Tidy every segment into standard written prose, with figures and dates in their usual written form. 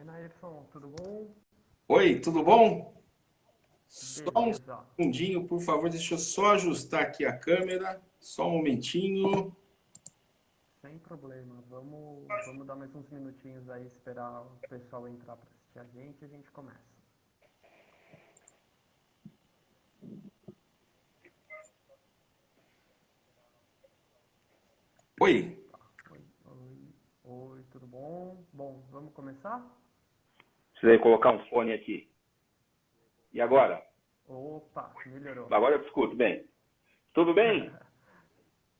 Nairson, tudo bom? Oi, tudo bom? Só um Beleza, segundinho, por favor, deixa eu só ajustar aqui a câmera. Só um momentinho. sem problema. Vamos dar mais uns minutinhos aí, esperar o pessoal entrar para assistir a gente começa. Oi, Oi, oi, oi, tudo bom? Bom, vamos começar? Precisei colocar um fone aqui. E agora? Opa, melhorou. Agora eu te escuto bem. Tudo bem?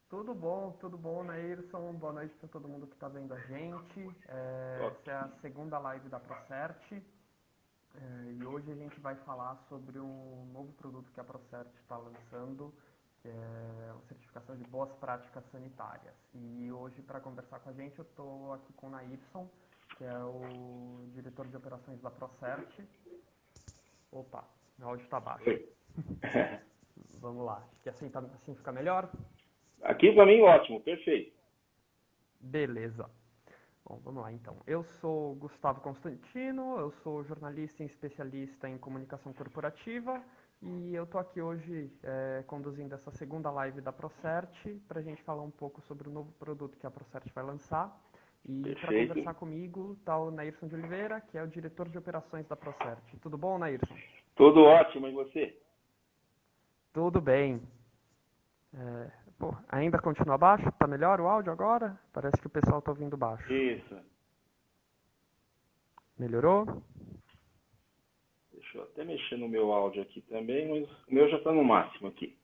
Tudo bom, Nairson. Boa noite para todo mundo que está vendo a gente. Essa é a segunda live da ProCert. E hoje a gente vai falar sobre um novo produto que a ProCert está lançando, que é a certificação de boas práticas sanitárias. E hoje, para conversar com a gente, eu estou aqui com o Nairson, que é o diretor de operações da ProCert. Opa, meu áudio está baixo. Oi. Vamos lá, acho que assim fica melhor? Aqui para mim ótimo, perfeito. Beleza. Bom, vamos lá então. Eu sou Gustavo Constantino, eu sou jornalista e especialista em comunicação corporativa e eu tô aqui hoje conduzindo essa segunda live da ProCert para a gente falar um pouco sobre o novo produto que a ProCert vai lançar. E para Perfeito. conversar comigo está o Nairson de Oliveira, que é o diretor de operações da ProCert. Tudo bom, Nairson? Tudo ótimo, e você? Tudo bem. Ainda continua baixo? Tá melhor o áudio agora? Parece que o pessoal tá ouvindo baixo. Isso. Melhorou? Deixa eu até mexer no meu áudio aqui também, mas o meu já está no máximo aqui.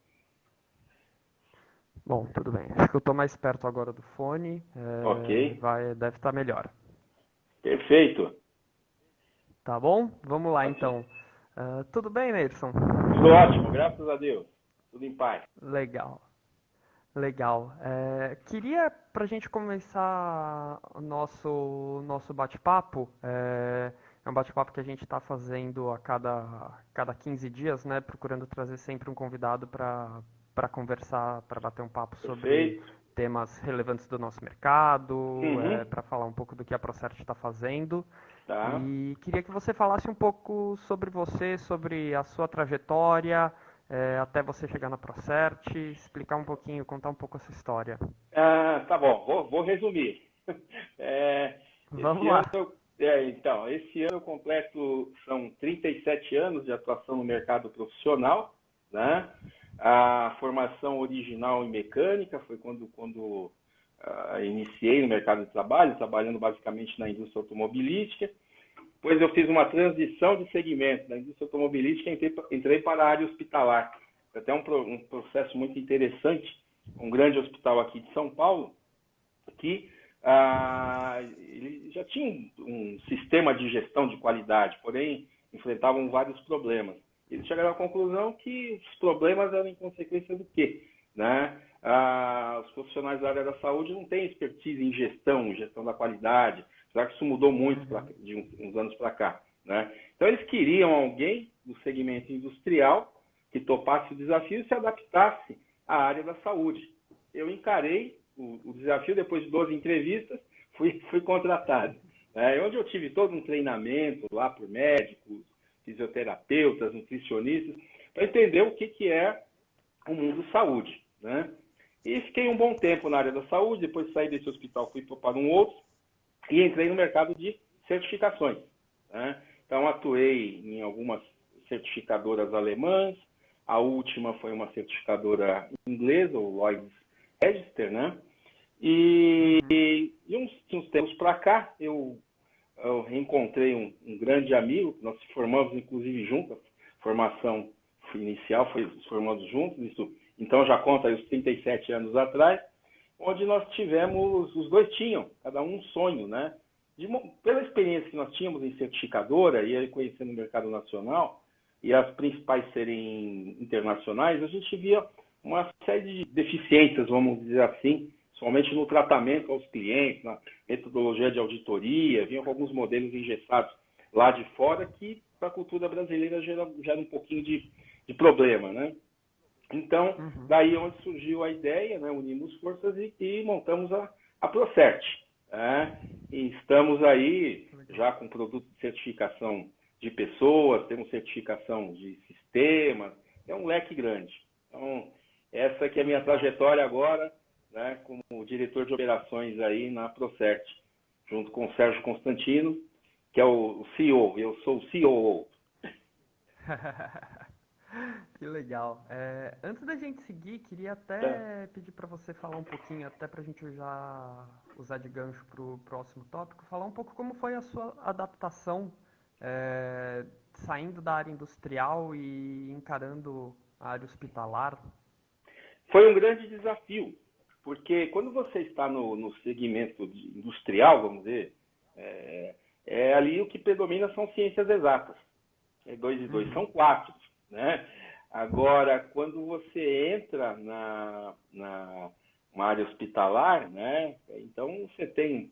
Bom, tudo bem. Acho que eu tô mais perto agora do fone. Ok. Deve estar melhor. Perfeito. Tá bom? Vamos lá Ótimo. então. Tudo bem, Nelson? Tudo ótimo, graças a Deus. Tudo em paz. Legal. Legal. Queria, para a gente começar o nosso bate-papo, é um bate-papo que a gente está fazendo a cada 15 dias, né? Procurando trazer sempre um convidado para conversar, para bater um papo sobre Perfeito. temas relevantes do nosso mercado, Uhum. para falar um pouco do que a ProCert está fazendo. Tá. E queria que você falasse um pouco sobre você, sobre a sua trajetória, até você chegar na ProCert, explicar um pouquinho, contar um pouco essa história. Tá bom, vou resumir. Vamos Esse ano lá. esse ano eu completo, são 37 anos de atuação no mercado profissional, né? A formação original em mecânica foi quando iniciei no mercado de trabalho, trabalhando basicamente na indústria automobilística. Depois eu fiz uma transição de segmento da indústria automobilística e entrei para a área hospitalar. Foi até um processo muito interessante, um grande hospital aqui de São Paulo, que ele já tinha um sistema de gestão de qualidade, porém enfrentavam vários problemas. Eles chegaram à conclusão que os problemas eram em consequência do quê? Né? Os profissionais da área da saúde não têm expertise em gestão da qualidade, será que isso mudou muito de uns anos para cá? Né? Então eles queriam alguém do segmento industrial que topasse o desafio e se adaptasse à área da saúde. Eu encarei o desafio, depois de 12 entrevistas, fui contratado. Onde eu tive todo um treinamento lá por médicos, fisioterapeutas, nutricionistas, para entender o que é o mundo saúde. Né? E fiquei um bom tempo na área da saúde, depois saí desse hospital, fui para um outro, e entrei no mercado de certificações. Né? Então, atuei em algumas certificadoras alemãs, a última foi uma certificadora inglesa, o Lloyd's Register, né? E uns tempos para cá, eu reencontrei um grande amigo, nós se formamos inclusive juntos, a formação inicial foi nos formando juntos, isso então já conta aí os 37 anos atrás, onde nós tivemos, os dois tinham, cada um sonho, né? Pela experiência que nós tínhamos em certificadora e aí conhecendo o mercado nacional, e as principais serem internacionais, a gente via uma série de deficiências, vamos dizer assim, somente no tratamento aos clientes, na metodologia de auditoria, vinham com alguns modelos engessados lá de fora que para a cultura brasileira gera um pouquinho de problema, né? Então, daí onde surgiu a ideia, né, unimos forças e montamos a ProCert. Né? E estamos aí já com produto de certificação de pessoas, temos certificação de sistemas, é um leque grande. Então, essa que é a minha trajetória agora, né, como diretor de operações aí na ProCert, junto com o Sérgio Constantino, que é o CEO, eu sou o COO. Que legal. Antes da gente seguir, queria até pedir para você falar um pouquinho, até para a gente já usar de gancho para o próximo tópico, falar um pouco como foi a sua adaptação saindo da área industrial e encarando a área hospitalar. Foi um grande desafio, porque quando você está no segmento industrial, vamos dizer, ali o que predomina são ciências exatas. 2 e 2 são 4, né? Agora, quando você entra na área hospitalar, né? Então você tem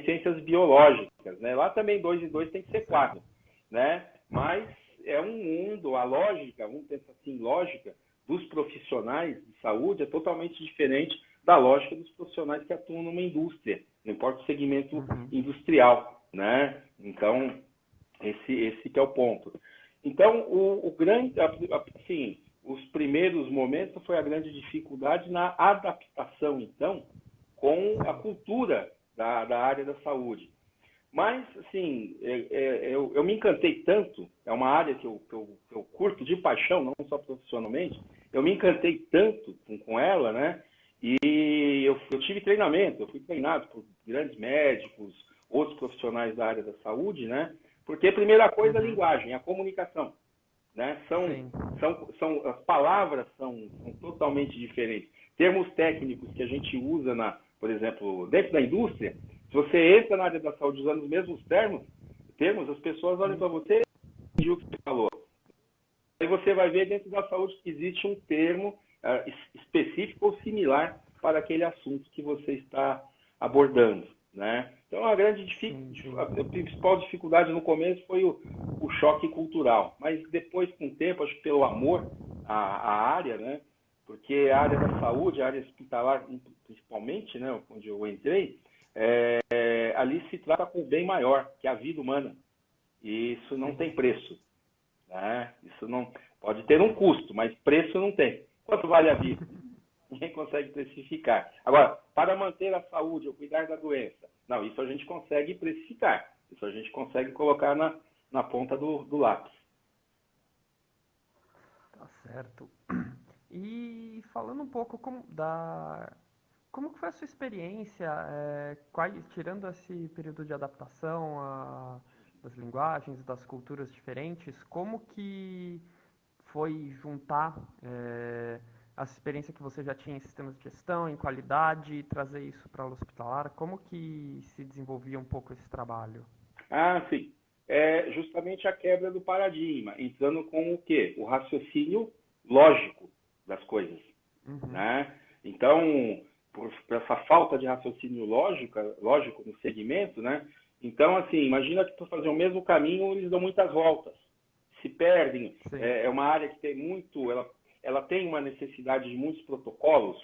ciências biológicas, né? Lá também 2 e 2 tem que ser 4, né? Mas é um mundo, a lógica, vamos pensar assim, lógica dos profissionais de saúde é totalmente diferente da lógica dos profissionais que atuam numa indústria, não importa o segmento industrial, né? Então, esse que é o ponto. Então, assim, os primeiros momentos foi a grande dificuldade na adaptação, então, com a cultura da área da saúde. Mas, assim, eu me encantei tanto, é uma área que eu curto de paixão, não só profissionalmente, eu me encantei tanto com ela, né? E eu tive treinamento, eu fui treinado por grandes médicos, outros profissionais da área da saúde, né? Porque a primeira coisa é a linguagem, a comunicação, né? As palavras são totalmente diferentes. Termos técnicos que a gente usa, por exemplo, dentro da indústria, se você entra na área da saúde usando os mesmos termos, as pessoas olham para você e entendem o que você falou. Aí você vai ver dentro da saúde que existe um termo específico ou similar para aquele assunto que você está abordando, né? Então, a principal dificuldade no começo foi o choque cultural. Mas depois, com o tempo, acho que pelo amor à área, né? Porque a área da saúde, a área hospitalar, principalmente, né, onde eu entrei, ali se trata com o bem maior, que é a vida humana. E isso não tem preço, né? Isso não pode ter um custo, mas preço não tem. Quanto vale a vida? Ninguém consegue precificar. Agora, para manter a saúde ou cuidar da doença, não, isso a gente consegue precificar. Isso a gente consegue colocar na ponta do lápis. Tá certo. E falando um pouco como que foi a sua experiência, tirando esse período de adaptação das linguagens, das culturas diferentes, como que foi juntar a experiência que você já tinha em sistemas de gestão, em qualidade, e trazer isso para o hospitalar? Como que se desenvolvia um pouco esse trabalho? Sim. É justamente a quebra do paradigma, entrando com o quê? O raciocínio lógico das coisas, né? Então, por essa falta de raciocínio lógico no segmento, né? Então, assim, imagina que para fazer o mesmo caminho, eles dão muitas voltas, se perdem. É uma área que tem muito... Ela tem uma necessidade de muitos protocolos,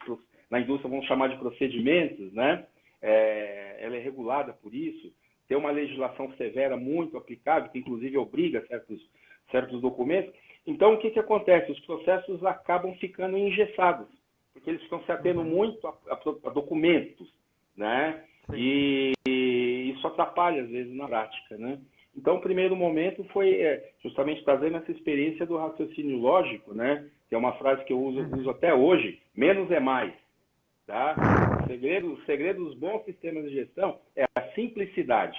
na indústria vamos chamar de procedimentos, né? Ela é regulada por isso, tem uma legislação severa muito aplicável, que inclusive obriga certos documentos. Então, o que acontece? Os processos acabam ficando engessados, porque eles estão se atendo muito a documentos, né? E isso atrapalha, às vezes, na prática, né? Então, o primeiro momento foi justamente trazendo essa experiência do raciocínio lógico, né? Que é uma frase que eu uso até hoje, menos é mais. Tá? O segredo dos bons sistemas de gestão é a simplicidade.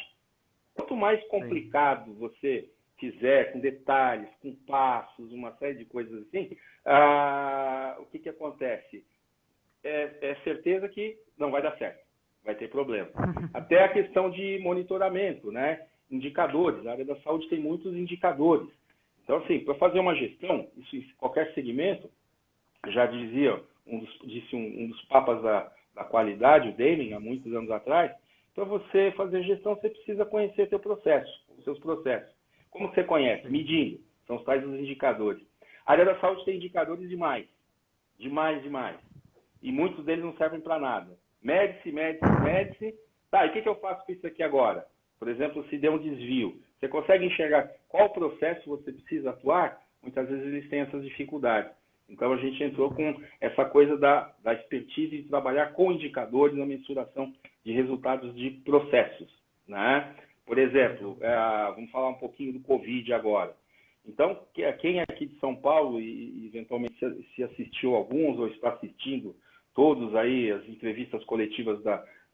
Quanto mais complicado você fizer, com detalhes, com passos, uma série de coisas assim, o que acontece? É certeza que não vai dar certo, vai ter problema. Até a questão de monitoramento, né? Indicadores, a área da saúde tem muitos indicadores. Então, assim, para fazer uma gestão, isso em qualquer segmento, já dizia um dos papas da qualidade, o Deming, há muitos anos atrás, para você fazer gestão, você precisa conhecer os seus processos. Como você conhece? Medindo. São os tais dos indicadores. A área da saúde tem indicadores demais. Demais. E muitos deles não servem para nada. Mede-se. Tá, e o que eu faço com isso aqui agora? por exemplo, se deu um desvio, você consegue enxergar qual processo você precisa atuar? Muitas vezes eles têm essas dificuldades. Então, a gente entrou com essa coisa da expertise de trabalhar com indicadores na mensuração de resultados de processos, né? Por exemplo, vamos falar um pouquinho do Covid agora. Então, quem é aqui de São Paulo e eventualmente se assistiu alguns ou está assistindo todos aí as entrevistas coletivas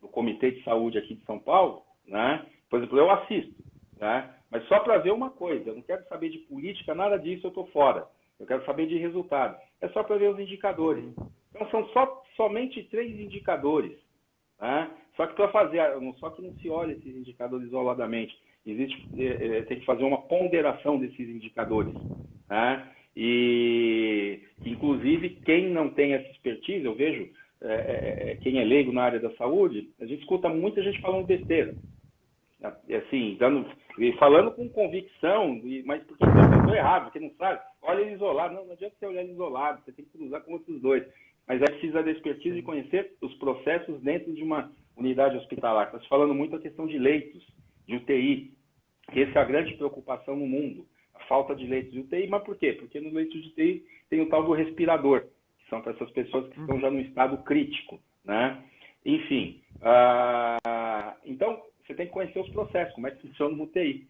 do Comitê de Saúde aqui de São Paulo, né? Por exemplo, eu assisto, né? Mas só para ver uma coisa, eu não quero saber de política, nada disso, eu estou fora. Eu quero saber de resultado. É só para ver os indicadores. Então, são somente 3 indicadores, né? Só que para fazer, só que não se olha esses indicadores isoladamente. Tem que fazer uma ponderação desses indicadores, né? E, inclusive, quem não tem essa expertise, eu vejo, quem é leigo na área da saúde, a gente escuta muita gente falando besteira. Assim, falando com convicção, mas porque estou errado, porque não sabe, olha ele isolado. Não adianta você olhar ele isolado, você tem que cruzar com outros dois. Mas precisa da expertise e conhecer os processos dentro de uma unidade hospitalar. Está se falando muito a questão de leitos, de UTI, que essa é a grande preocupação no mundo, a falta de leitos de UTI. Mas por quê? Porque no leito de UTI tem o tal do respirador, que são para essas pessoas que estão já no estado crítico, né? Enfim, então você tem que conhecer os processos, como é que funciona no UTI,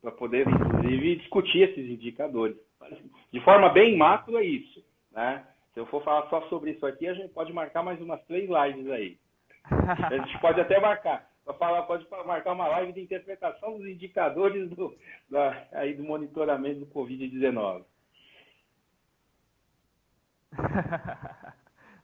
para poder, inclusive, discutir esses indicadores. De forma bem macro é isso, né? Se eu for falar só sobre isso aqui, a gente pode marcar mais umas 3 lives aí. A gente pode até marcar. Pode marcar uma live de interpretação dos indicadores do monitoramento do Covid-19.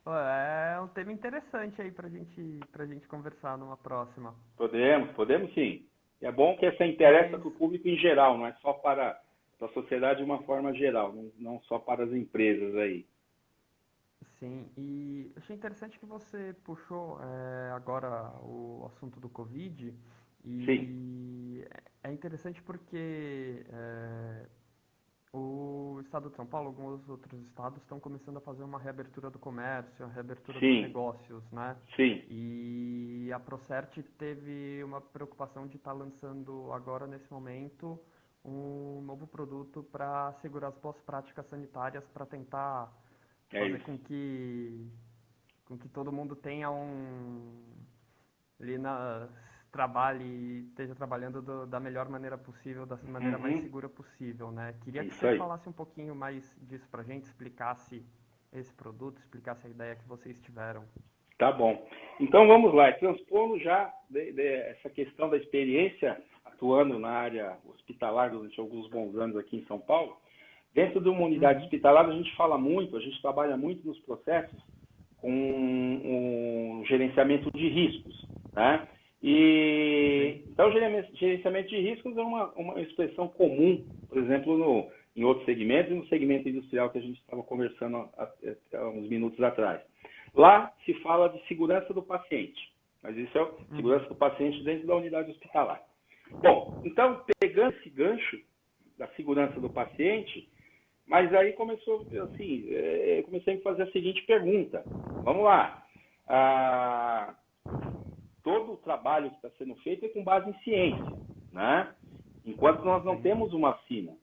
É um tema interessante aí pra gente conversar numa próxima. Podemos sim. É bom que essa interessa para o público em geral, não é só para a sociedade de uma forma geral, não só para as empresas aí. Sim, e achei interessante que você puxou agora o assunto do Covid, e Sim. é interessante porque o estado de São Paulo, alguns outros estados estão começando a fazer uma reabertura do comércio, a reabertura dos negócios, né? Sim. E a Procert teve uma preocupação de estar lançando agora, nesse momento, um novo produto para assegurar as boas práticas sanitárias, para tentar fazer com que todo mundo tenha trabalhe e esteja trabalhando da melhor maneira possível, da maneira mais segura possível, né? Queria que você falasse um pouquinho mais disso pra gente, explicasse esse produto, explicasse a ideia que vocês tiveram. Tá bom. Então vamos lá, transpondo já essa questão da experiência atuando na área hospitalar durante alguns bons anos aqui em São Paulo. Dentro de uma unidade hospitalar, a gente trabalha muito nos processos com um gerenciamento de riscos, né? Então, gerenciamento de riscos é uma expressão comum, por exemplo, em outros segmentos e no segmento industrial que a gente estava conversando há uns minutos atrás. Lá se fala de segurança do paciente, mas isso é segurança do paciente dentro da unidade hospitalar. Bom, então, pegando esse gancho da segurança do paciente, mas aí comecei a me fazer a seguinte pergunta. Vamos lá. Todo o trabalho que está sendo feito é com base em ciência, né? Enquanto nós não temos uma vacina.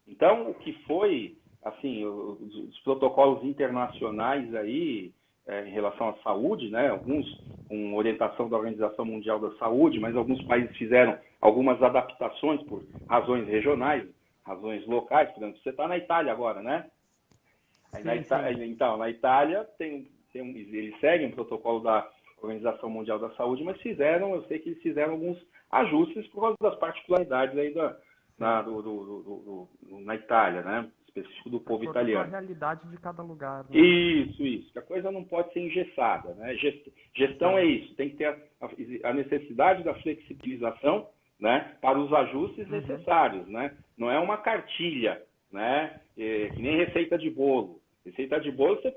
Então, o que foi, assim, os protocolos internacionais aí, em relação à saúde, né? Alguns com orientação da Organização Mundial da Saúde, mas alguns países fizeram algumas adaptações por razões regionais, razões locais. Por exemplo, você está na Itália agora, né? Então, na Itália, eles seguem o protocolo da Organização Mundial da Saúde, mas eu sei que eles fizeram alguns ajustes por causa das particularidades aí na Itália, né? Específico do povo italiano. A realidade de cada lugar. Né? Isso. Que a coisa não pode ser engessada, né? Gestão é isso, tem que ter a necessidade da flexibilização, né? Para os ajustes necessários, né? Não é uma cartilha, né? Que nem receita de bolo. Receita de bolo você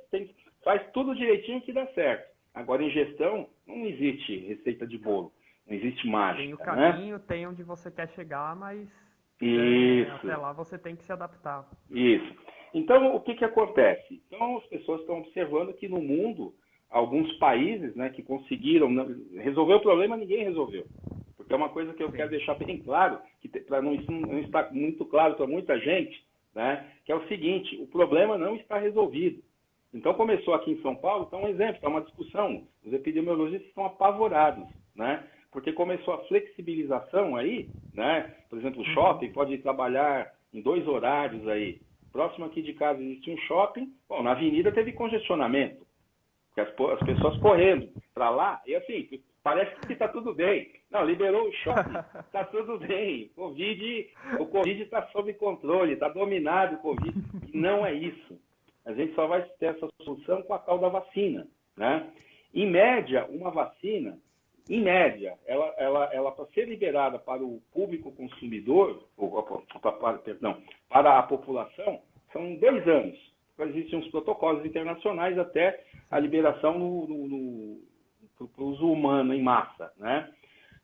faz tudo direitinho que dá certo. Agora, em gestão, não existe receita de bolo, não existe mágica. Tem o caminho, né? Tem onde você quer chegar, mas até lá você tem que se adaptar. Isso. Então, o que acontece? Então, as pessoas estão observando que no mundo, alguns países, né, que conseguiram resolver o problema, ninguém resolveu. Porque é uma coisa que eu quero deixar bem claro, que para não estar muito claro para muita gente, né, que é o seguinte, o problema não está resolvido. Então começou aqui em São Paulo, então um exemplo, está uma discussão, os epidemiologistas estão apavorados, né, porque começou a flexibilização aí, né, por exemplo, o shopping pode trabalhar em 2 horários aí. Próximo aqui de casa existe um shopping, bom, na avenida teve congestionamento, as pessoas correndo para lá, e assim, parece que está tudo bem. Não, liberou o shopping, está tudo bem. O Covid está sob controle, está dominado o Covid. E não é isso. A gente só vai ter essa solução com a tal da vacina, né? Em média, uma vacina, ela para ser liberada para o público consumidor, para a população, são 2 anos. Existem uns protocolos internacionais até a liberação para o uso humano em massa, né?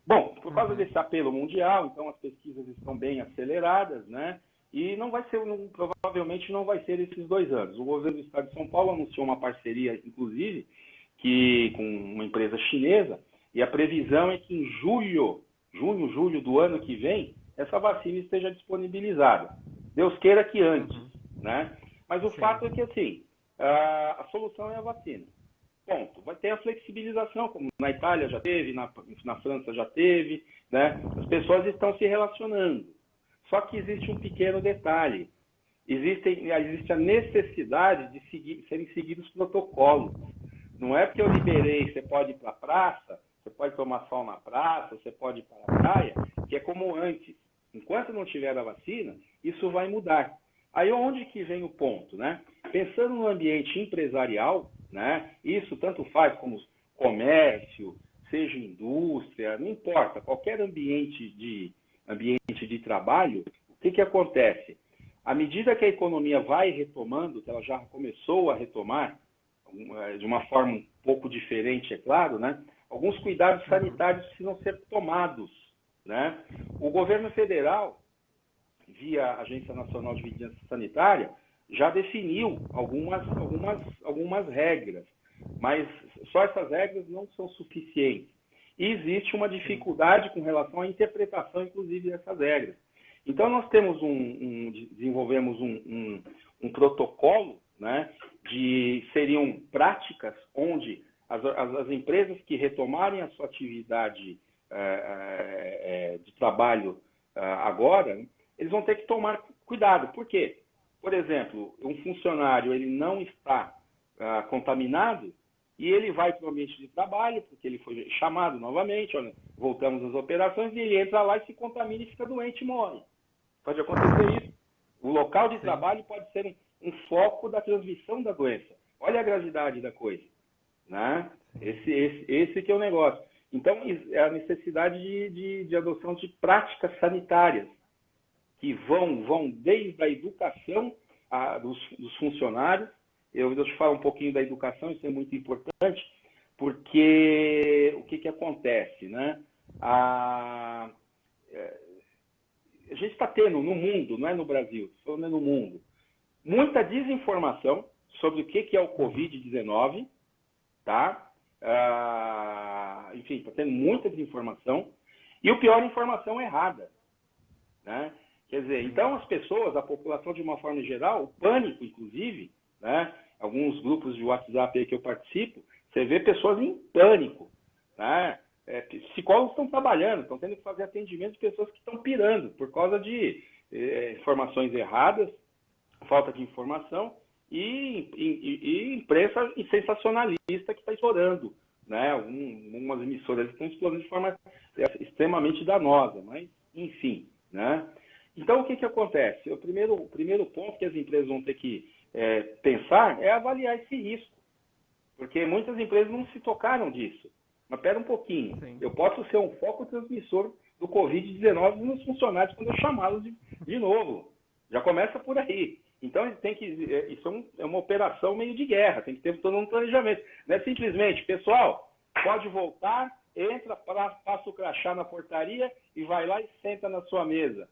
Bom, por causa desse apelo mundial, então as pesquisas estão bem aceleradas, né? E não vai ser, provavelmente não vai ser esses 2 anos. O governo do Estado de São Paulo anunciou uma parceria, inclusive, com uma empresa chinesa, e a previsão é que em junho, julho do ano que vem, essa vacina esteja disponibilizada. Deus queira que antes, né? Mas o fato é que, assim, a solução é a vacina. Ponto. Vai ter a flexibilização, como na Itália já teve, na França já teve, né? As pessoas estão se relacionando. Só que existe um pequeno detalhe. Existe a necessidade de serem seguidos protocolos. Não é porque eu liberei, você pode ir para a praça, você pode tomar sol na praça, você pode ir para a praia, que é como antes. Enquanto não tiver a vacina, isso vai mudar. Aí onde que vem o ponto, né? Pensando no ambiente empresarial, né? Isso tanto faz como comércio, seja indústria, não importa, qualquer ambiente de trabalho, o que acontece? À medida que a economia vai retomando, que ela já começou a retomar, de uma forma um pouco diferente, é claro, né? Alguns cuidados sanitários precisam ser tomados, né? O governo federal, via Agência Nacional de Vigilância Sanitária, já definiu algumas regras, mas só essas regras não são suficientes. E existe uma dificuldade com relação à interpretação, inclusive, dessas regras. Então, nós desenvolvemos um protocolo, né, seriam práticas onde as empresas que retomarem a sua atividade de trabalho agora, eles vão ter que tomar cuidado. Por quê? Por exemplo, um funcionário ele não está contaminado e ele vai para o ambiente de trabalho, porque ele foi chamado novamente, olha, voltamos às operações, e ele entra lá e se contamina e fica doente e morre. Pode acontecer isso. O local de trabalho pode ser um foco da transmissão da doença. Olha a gravidade da coisa, né? Esse que é o negócio. Então, é a necessidade de adoção de práticas sanitárias, que vão desde a educação dos funcionários. Eu te falar um pouquinho da educação, isso é muito importante, porque o que acontece, né? A gente está tendo no mundo, não é no Brasil, falando no mundo, muita desinformação sobre o que é o Covid-19, tá? Enfim, está tendo muita desinformação, e o pior, informação errada, né? Quer dizer, então as pessoas, a população de uma forma geral, o pânico, inclusive, né? Alguns grupos de WhatsApp aí que eu participo, você vê pessoas em pânico, né? Psicólogos estão trabalhando, estão tendo que fazer atendimento de pessoas que estão pirando por causa de informações erradas, falta de informação e imprensa sensacionalista que está explorando, né? Algumas emissoras estão explorando de forma extremamente danosa, mas enfim, né? Então, o que acontece? O primeiro ponto que as empresas vão ter que pensar é avaliar esse risco, porque muitas empresas não se tocaram disso. Mas espera um pouquinho, eu posso ser um foco transmissor do Covid-19 nos funcionários quando eu chamá-los de novo. Já começa por aí. Então, isso é uma operação meio de guerra, tem que ter todo um planejamento. Não é simplesmente, pessoal, pode voltar, entra, passa o crachá na portaria e vai lá e senta na sua mesa.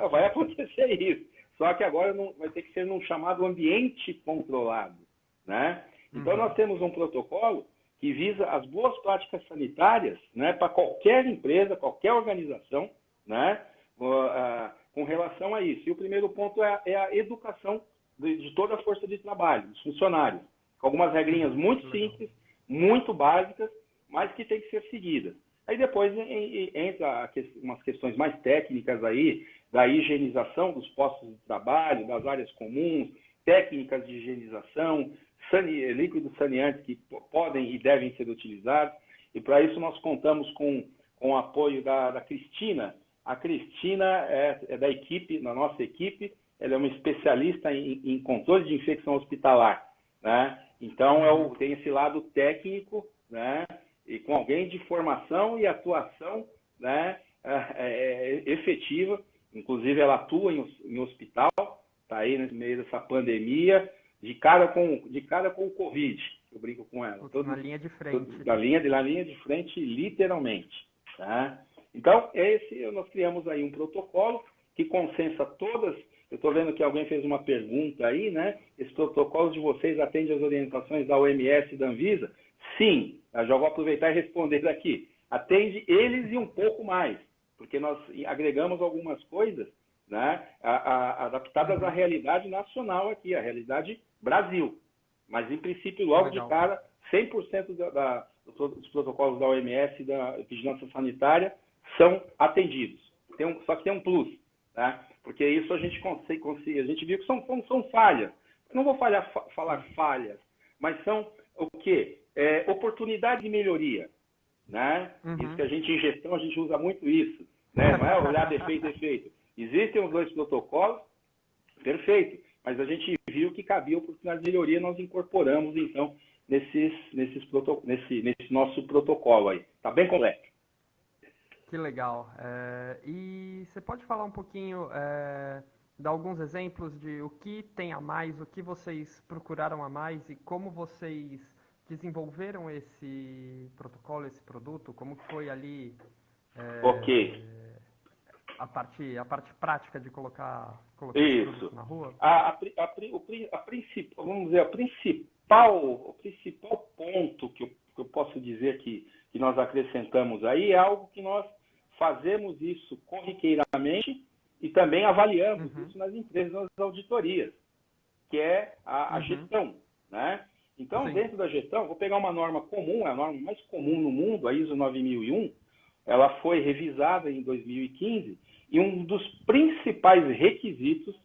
Vai acontecer isso. Só que agora vai ter que ser num chamado ambiente controlado, né? Então, nós temos um protocolo que visa as boas práticas sanitárias, né, para qualquer empresa, qualquer organização, né, com relação a isso. E o primeiro ponto é a educação de toda a força de trabalho, dos funcionários, com algumas regrinhas muito simples, muito básicas, mas que tem que ser seguidas. Aí depois entra umas questões mais técnicas aí, da higienização dos postos de trabalho, das áreas comuns, técnicas de higienização, líquidos saneantes que podem e devem ser utilizados. E para isso nós contamos com o apoio da Cristina. A Cristina é da equipe, da nossa equipe, ela é uma especialista em controle de infecção hospitalar, né? Então tem esse lado técnico, né? E com alguém de formação e atuação, né, efetiva. Inclusive, ela atua em hospital, está aí no meio dessa pandemia, de cara com o Covid, eu brinco com ela. Na linha de frente. Na linha de frente, literalmente. Tá? Então, nós criamos aí um protocolo que consensa todas. Eu estou vendo que alguém fez uma pergunta aí, né? Esse protocolo de vocês atende às orientações da OMS e da Anvisa? Sim, eu já vou aproveitar e responder aqui. Atende eles e um pouco mais, porque nós agregamos algumas coisas, né, adaptadas à realidade nacional aqui, à realidade Brasil. Mas, em princípio, logo de cara, 100% dos protocolos da OMS e da Vigilância Sanitária são atendidos. Só que tem um plus, tá? Porque isso a gente consegue, a gente viu que são falhas. Eu não vou falar falhas, mas são o quê? Oportunidade de melhoria, né? Isso que a gente em gestão, a gente usa muito isso, né? Não é olhar defeito. Existem os dois protocolos, perfeito, mas a gente viu que cabia oportunidade de melhoria, nós incorporamos, então, nesse nosso protocolo aí. Está bem completo. Que legal. E você pode falar um pouquinho, dar alguns exemplos de o que tem a mais, o que vocês procuraram a mais e como vocês desenvolveram esse protocolo, esse produto? Como que foi ali a parte prática de colocar esse produto na rua? O principal ponto que eu posso dizer que nós acrescentamos aí é algo que nós fazemos isso corriqueiramente e também avaliamos isso nas empresas, nas auditorias, que é a gestão, né? Então, dentro da gestão, vou pegar uma norma comum, a norma mais comum no mundo, a ISO 9001, ela foi revisada em 2015, e um dos principais requisitos,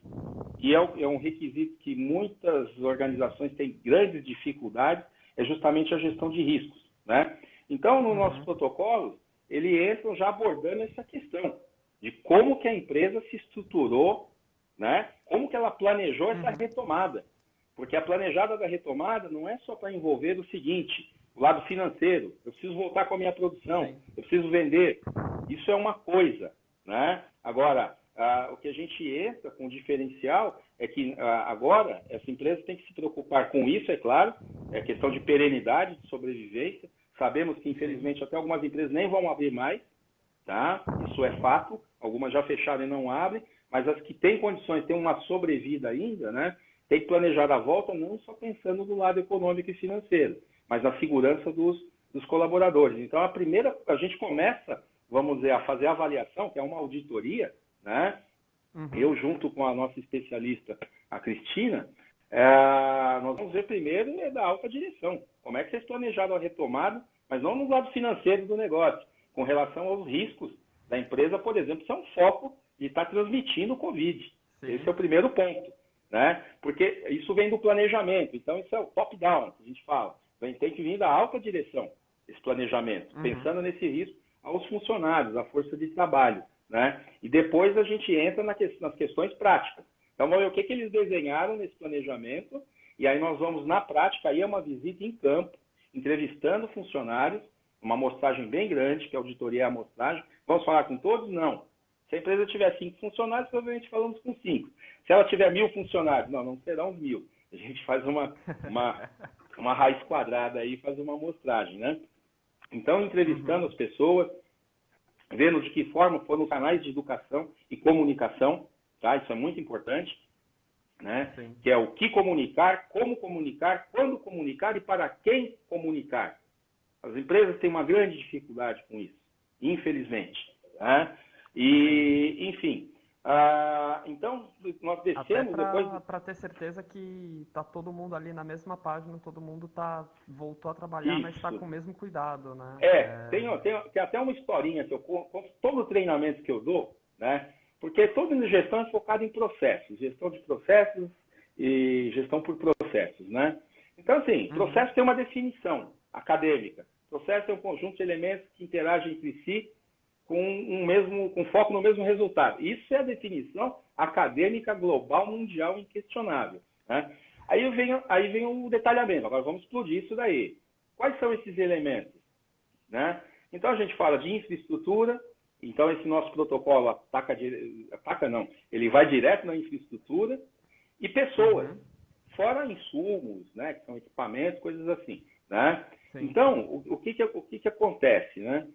e é um requisito que muitas organizações têm grandes dificuldades, é justamente a gestão de riscos, né? Então, no nosso protocolo, ele entra já abordando essa questão de como que a empresa se estruturou, né? Como que ela planejou essa retomada. Porque a planejada da retomada não é só para envolver o seguinte, o lado financeiro, eu preciso voltar com a minha produção, eu preciso vender. Isso é uma coisa, né? Agora, o que a gente entra com diferencial é que agora essa empresa tem que se preocupar com isso, é claro, é questão de perenidade, de sobrevivência. Sabemos que, infelizmente, até algumas empresas nem vão abrir mais, tá? Isso é fato, algumas já fecharam e não abrem, mas as que têm condições, têm uma sobrevida ainda, né? Tem que planejar a volta não só pensando no lado econômico e financeiro, mas na segurança dos colaboradores. Então, a gente começa, vamos dizer, a fazer a avaliação, que é uma auditoria, né? Eu, junto com a nossa especialista, a Cristina, nós vamos ver primeiro da alta direção. Como é que vocês planejaram a retomada, mas não no lado financeiro do negócio, com relação aos riscos da empresa, por exemplo, ser um foco de estar transmitindo o Covid. Sim. Esse é o primeiro ponto, né? Porque isso vem do planejamento. Então, isso é o top-down, que a gente fala. Tem que vir da alta direção, esse planejamento, pensando nesse risco aos funcionários, à força de trabalho, né? E depois a gente entra nas questões práticas. Então, vamos ver o que eles desenharam nesse planejamento, e aí nós vamos, na prática, aí é uma visita em campo, entrevistando funcionários, uma amostragem bem grande, que a auditoria é a amostragem. Vamos falar com todos? Não. Se a empresa tiver 5 funcionários, provavelmente falamos com 5. Se ela tiver 1.000 funcionários, não serão 1.000. A gente faz uma raiz quadrada aí, faz uma amostragem, né? Então, entrevistando as pessoas, vendo de que forma foram os canais de educação e comunicação, tá? Isso é muito importante, né? Que é o que comunicar, como comunicar, quando comunicar e para quem comunicar. As empresas têm uma grande dificuldade com isso, infelizmente. Né? E, enfim, então nós descemos depois... Para ter certeza que está todo mundo ali na mesma página, todo mundo voltou a trabalhar, mas está com o mesmo cuidado, né? Tem até uma historinha que eu conto, todo treinamento que eu dou, né? Porque toda gestão é focada em processos, gestão de processos e gestão por processos, né? Então, assim, processo tem uma definição acadêmica. Processo é um conjunto de elementos que interagem entre si com foco no mesmo resultado. Isso é a definição acadêmica global, mundial, inquestionável. Né? Aí vem o detalhamento. Agora vamos explodir isso daí. Quais são esses elementos? Né? Então a gente fala de infraestrutura. Então esse nosso protocolo ele vai direto na infraestrutura e pessoas, fora insumos, né, que são equipamentos, coisas assim. Né? Então o que acontece? Né?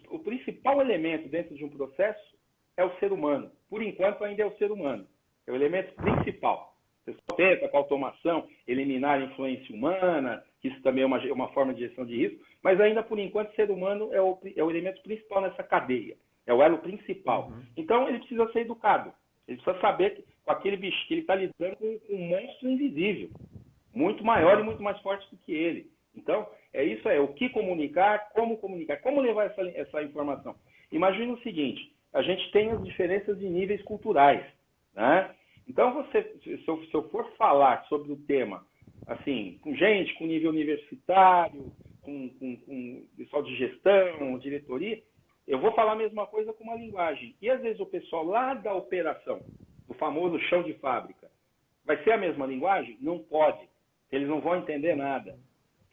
O principal elemento dentro de um processo é o ser humano. Por enquanto, ainda é o ser humano. É o elemento principal. Você só tenta, com a automação, eliminar a influência humana, que isso também é uma forma de gestão de risco, mas ainda, por enquanto, o ser humano é o elemento principal nessa cadeia. É o elo principal. Então, ele precisa ser educado. Ele precisa saber que, com aquele bicho que ele está lidando com um monstro invisível, muito maior e muito mais forte do que ele. Então, é isso aí, o que comunicar, como levar essa informação. Imagina o seguinte, a gente tem as diferenças de níveis culturais, né? Então, se eu for falar sobre o tema, assim, com gente com nível universitário, com pessoal de gestão, diretoria, eu vou falar a mesma coisa com uma linguagem. E, às vezes, o pessoal lá da operação, do famoso chão de fábrica, vai ser a mesma linguagem? Não pode. Eles não vão entender nada.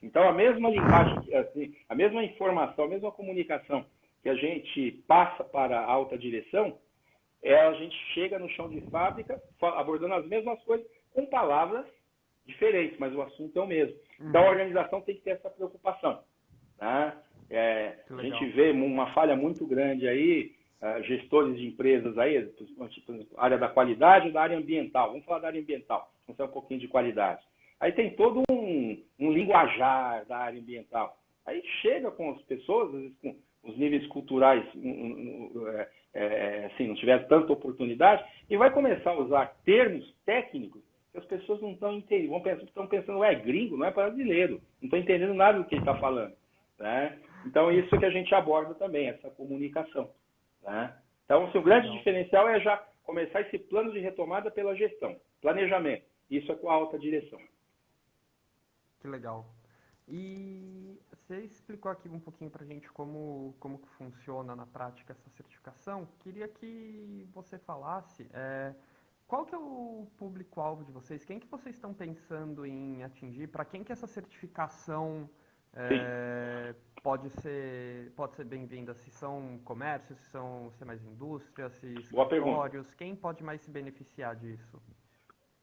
Então, a mesma linguagem, assim, a mesma informação, a mesma comunicação que a gente passa para a alta direção, a gente chega no chão de fábrica abordando as mesmas coisas com palavras diferentes, mas o assunto é o mesmo. Então, a organização tem que ter essa preocupação. Né? A gente vê uma falha muito grande aí, gestores de empresas aí, por exemplo, área da qualidade ou da área ambiental. Vamos falar da área ambiental, vamos falar um pouquinho de qualidade. Aí tem todo um linguajar da área ambiental. Aí chega com as pessoas, às vezes com os níveis culturais, assim, não tiver tanta oportunidade, e vai começar a usar termos técnicos que as pessoas não estão entendendo. Estão pensando, gringo, não é brasileiro. Não estão entendendo nada do que ele está falando. Né? Então, isso que a gente aborda também, essa comunicação. Né? Então, assim, o grande diferencial é já começar esse plano de retomada pela gestão, planejamento. Isso é com a alta direção. Que legal. E você explicou aqui um pouquinho para a gente como que funciona na prática essa certificação. Queria que você falasse qual que é o público-alvo de vocês, quem que vocês estão pensando em atingir, para quem que essa certificação pode ser bem-vinda, se são comércios, se é mais indústria, se escritórios, quem pode mais se beneficiar disso?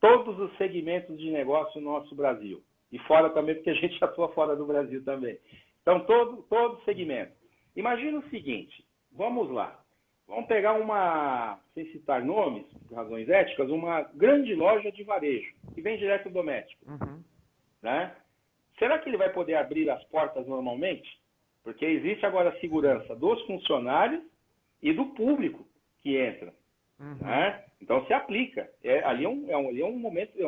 Todos os segmentos de negócio no nosso Brasil. E fora também, porque a gente atua fora do Brasil também. Então, todo segmento. Imagina o seguinte, vamos lá. Vamos pegar sem citar nomes, por razões éticas, uma grande loja de varejo, que vem direto do doméstico. Né? Será que ele vai poder abrir as portas normalmente? Porque existe agora a segurança dos funcionários e do público que entra. Né? Então, se aplica. Ali é um momento...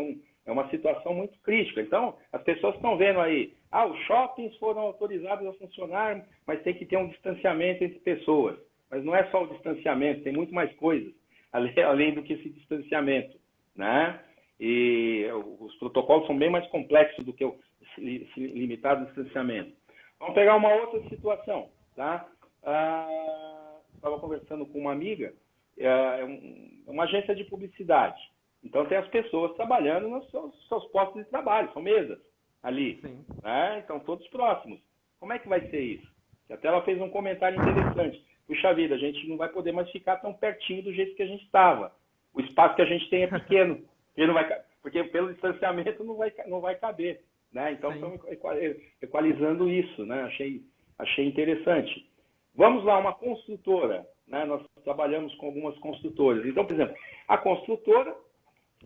É uma situação muito crítica. Então, as pessoas estão vendo aí, os shoppings foram autorizados a funcionar, mas tem que ter um distanciamento entre pessoas. Mas não é só o distanciamento, tem muito mais coisas, além do que esse distanciamento. Né? E os protocolos são bem mais complexos do que o limitado distanciamento. Vamos pegar uma outra situação. Tá? Estava conversando com uma amiga, uma agência de publicidade. Então, tem as pessoas trabalhando nos seus postos de trabalho, são mesas ali. Né? Então, todos próximos. Como é que vai ser isso? Até ela fez um comentário interessante. Puxa vida, a gente não vai poder mais ficar tão pertinho do jeito que a gente estava. O espaço que a gente tem é pequeno. Porque pelo distanciamento não vai caber. Né? Então, estão equalizando isso. Né? Achei interessante. Vamos lá, uma construtora. Né? Nós trabalhamos com algumas construtoras. Então, por exemplo, a construtora...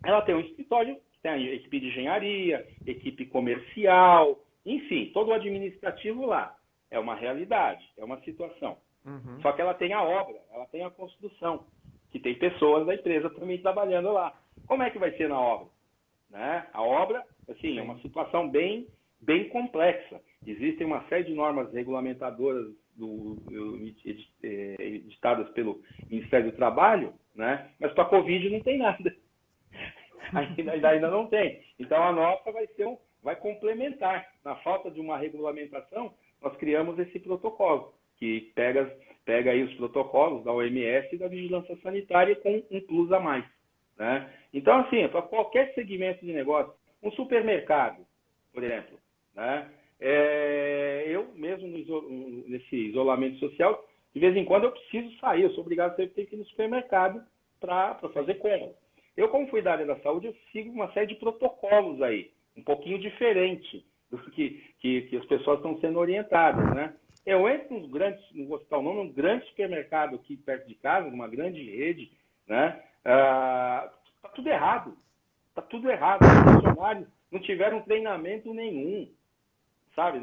ela tem um escritório, tem a equipe de engenharia, equipe comercial, Enfim, todo o administrativo lá é uma realidade, é uma situação. Só que ela tem a obra, ela tem a construção, que tem pessoas da empresa também trabalhando lá. Como é que vai ser na obra? Né? A obra, assim, é uma situação bem complexa. Existem uma série de normas regulamentadoras editadas pelo Ministério do Trabalho, né? Mas para a Covid não tem nada. Ainda não tem. Então a nossa vai complementar. Na falta de uma regulamentação, nós criamos esse protocolo, que pega aí os protocolos da OMS e da Vigilância Sanitária com um plus a mais. Né? Então, assim, para qualquer segmento de negócio, um supermercado, por exemplo, né? Eu mesmo nesse isolamento social, de vez em quando eu preciso sair, eu sou obrigado sempre a ter que ir no supermercado para fazer compra. Eu, como fui da área da saúde, eu sigo uma série de protocolos aí, um pouquinho diferente do que as pessoas estão sendo orientadas, né? Eu entro não vou citar o nome, um grande supermercado aqui perto de casa, uma grande rede, né? Tá tudo errado. Tá tudo errado. Os funcionários não tiveram treinamento nenhum, sabe?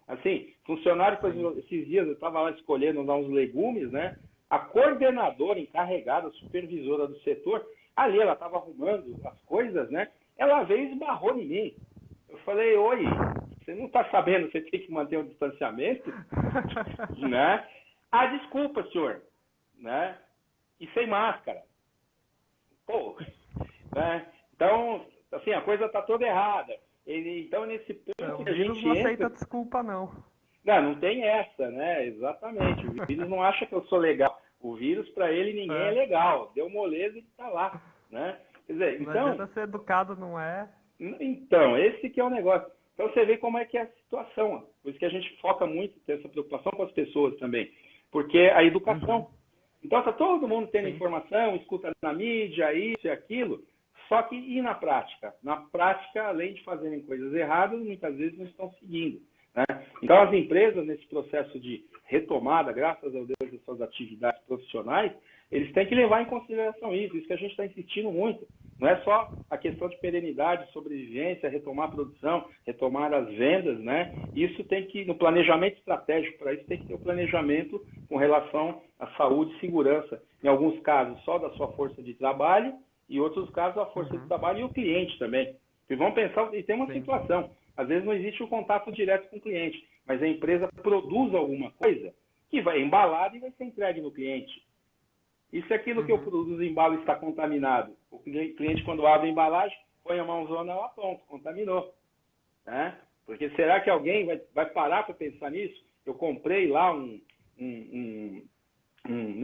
Assim, funcionário, por exemplo, esses dias eu estava lá escolhendo uns legumes, né? A coordenadora encarregada, supervisora do setor, ali ela estava arrumando as coisas, né? Ela veio e esbarrou em mim. Eu falei, oi, você não está sabendo, você tem que manter um distanciamento? Né? Ah, desculpa, senhor. Né? E sem máscara. Pô, né? Então, assim, a coisa está toda errada. Então, nesse ponto que a gente não aceita desculpa, não. Não tem essa, né? Exatamente. O vírus não acha que eu sou legal. O vírus, para ele, ninguém é legal. Deu moleza e está lá, né? Quer dizer, não adianta ser educado, não é? Então, esse que é o negócio. Então, você vê como é que é a situação. Ó. Por isso que a gente foca muito, tem essa preocupação com as pessoas também. Porque a educação. Então, está todo mundo tendo informação, escuta na mídia, isso e aquilo. Só que, e na prática? Na prática, além de fazerem coisas erradas, muitas vezes não estão seguindo. Né? Então, as empresas, nesse processo de retomada, graças a Deus, das suas atividades profissionais, eles têm que levar em consideração isso que a gente está insistindo muito. Não é só a questão de perenidade, sobrevivência, retomar a produção, retomar as vendas, né? Isso tem que, no planejamento estratégico, para isso tem que ter um planejamento com relação à saúde e segurança. Em alguns casos, só da sua força de trabalho, e em outros casos, a força de trabalho e o cliente também. E vamos pensar, e tem uma situação, às vezes não existe o contato direto com o cliente, mas a empresa produz alguma coisa que vai embalada e vai ser entregue no cliente. E se aquilo que eu produzo embalo está contaminado? O cliente, quando abre a embalagem, põe a mãozona lá, pronto, contaminou. Né? Porque será que alguém vai parar para pensar nisso? Eu comprei lá não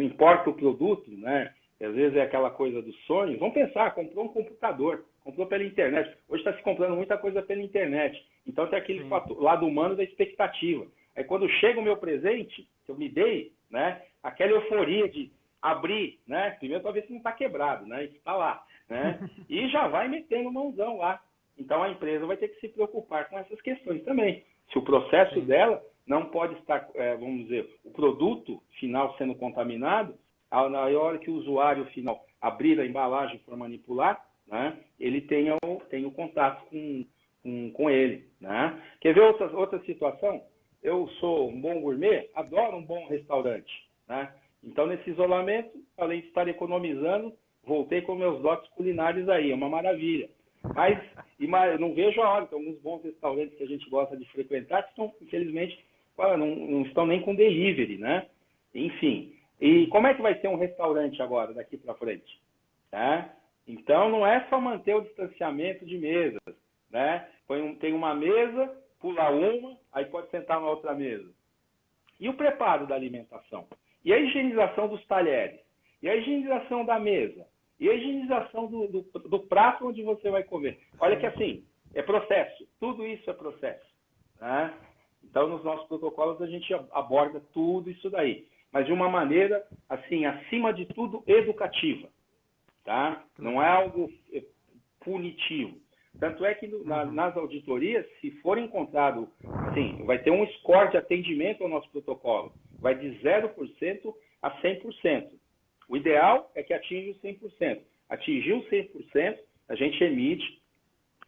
importa o produto, né? Às vezes é aquela coisa dos sonhos. Vamos pensar, comprou um computador, comprou pela internet. Hoje está se comprando muita coisa pela internet. Então tem aquele lado humano da expectativa. Aí quando chega o meu presente, que eu me dei, né? Aquela euforia de abrir, né? Primeiro para ver se não está quebrado, né? Isso está lá, né? E já vai metendo mãozão lá. Então a empresa vai ter que se preocupar com essas questões também. Se o processo dela não pode estar, vamos dizer, o produto final sendo contaminado, na hora que o usuário final abrir a embalagem for manipular, né? Ele tem o contato com ele, né? Quer ver outra situação? Eu sou um bom gourmet, adoro um bom restaurante, né? Então, nesse isolamento, além de estar economizando, voltei com meus dotes culinários aí, é uma maravilha. Mas eu não vejo a hora, tem alguns bons restaurantes que a gente gosta de frequentar que estão, infelizmente, não estão nem com delivery, né? Enfim, e como é que vai ser um restaurante agora, daqui para frente? Tá? Então, não é só manter o distanciamento de mesas, né? Tem uma mesa, pula uma, aí pode sentar na outra mesa. E o preparo da alimentação? E a higienização dos talheres? E a higienização da mesa? E a higienização do prato onde você vai comer? Olha que assim, é processo. Tudo isso é processo. Né? Então, nos nossos protocolos, a gente aborda tudo isso daí. Mas de uma maneira, assim, acima de tudo, educativa. Tá? Não é algo punitivo. Tanto é que nas auditorias, se for encontrado, assim, vai ter um score de atendimento ao nosso protocolo. Vai de 0% a 100%. O ideal é que atinja os 100%. Atingiu 100%, a gente emite